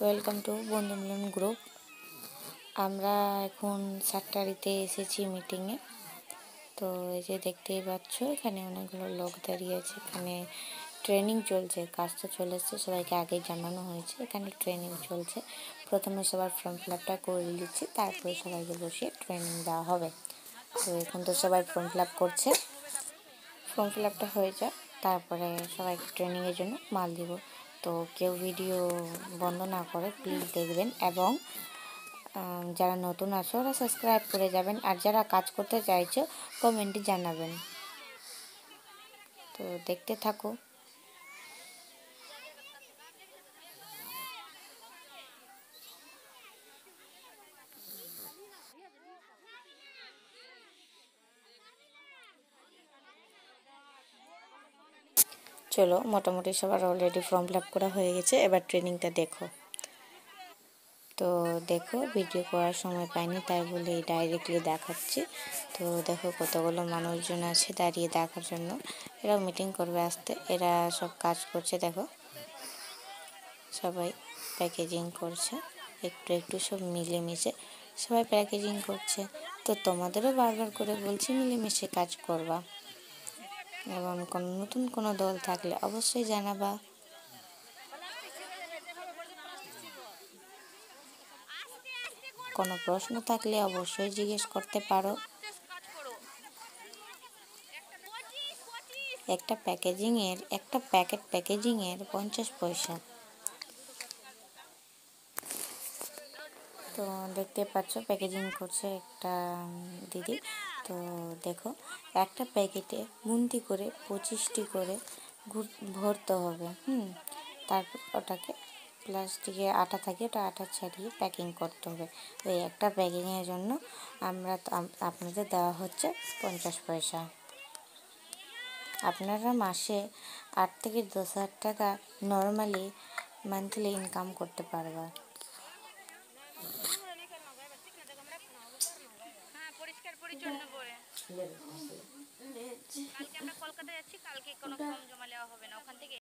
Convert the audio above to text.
Welcome to বন্ধু মিলন group. আমরা এখন সাতটারিতে এসেছি মিটিংয়ে। তো এই যে দেখতেই পাচ্ছ এখানে অনেকগুলো লোক দাঁড়িয়ে আছে। এখানে ট্রেনিং চলছে, কাজ তো চলে এসছে, সবাইকে আগেই জানানো হয়েছে। এখানে ট্রেনিং চলছে। প্রথমে সবার ফর্ম ফিল আপটা করে দিচ্ছি, তারপরে সবাইকে বসিয়ে ট্রেনিং দেওয়া হবে। তো এখন তো সবাই ফর্ম ফিল আপ করছে। ফর্ম ফিল আপটা হয়ে যাক, তারপরে সবাইকে ট্রেনিংয়ের জন্য মাল দিব। তো কেউ ভিডিও বন্ধ না করে প্লিজ দেখবেন, এবং যারা নতুন আছো ওরা সাবস্ক্রাইব করে যাবেন, আর যারা কাজ করতে চাইছো কমেন্টে জানাবেন। তো দেখতে থাকো। চলো, মোটামুটি সবার অলরেডি ফর্ম ফিল আপ করা হয়ে গেছে। এবার ট্রেনিংটা দেখো। তো দেখো, ভিডিও করার সময় পাইনি, তাই বলে ডাইরেক্টলি দেখাচ্ছি। তো দেখো কতগুলো মানুষজন আছে দাঁড়িয়ে দেখার জন্য। এরা মিটিং করবে আসতে, এরা সব কাজ করছে। দেখো সবাই প্যাকেজিং করছে, একটু একটু সব মিলেমিশে সবাই প্যাকেজিং করছে। তো তোমাদেরও বারবার করে বলছি মিলেমিশে কাজ করবা, এবং নতুন কোনো দল থাকলে অবশ্যই জানাবা। কোনো প্রশ্ন থাকলে অবশ্যই জিজ্ঞেস করতে পারো। একটা প্যাকেট প্যাকেজিংয়ের 50 পয়সা। তো দেখতে পাচ্ছ প্যাকেজিং করছে একটা দিদি। তো দেখো, একটা প্যাকেটে গুনতি করে 25টি করে ভরতে হবে। তারপর ওটাকে প্লাস্টিকে আটা থাকে, ওটা আটা ছাড়িয়ে প্যাকিং করতে হবে। তো এই একটা প্যাকিংয়ের জন্য আপনাদের দেওয়া হচ্ছে 50 পয়সা। আপনারা মাসে 8 থেকে 10,000 টাকা নর্মালি মান্থলি ইনকাম করতে পারবা। পরিষ্কার পরিচ্ছন্ন করে কালকে আমরা কলকাতা যাচ্ছি, কালকে কোনো ফর্ম জমা নেওয়া হবে না, ওখান থেকে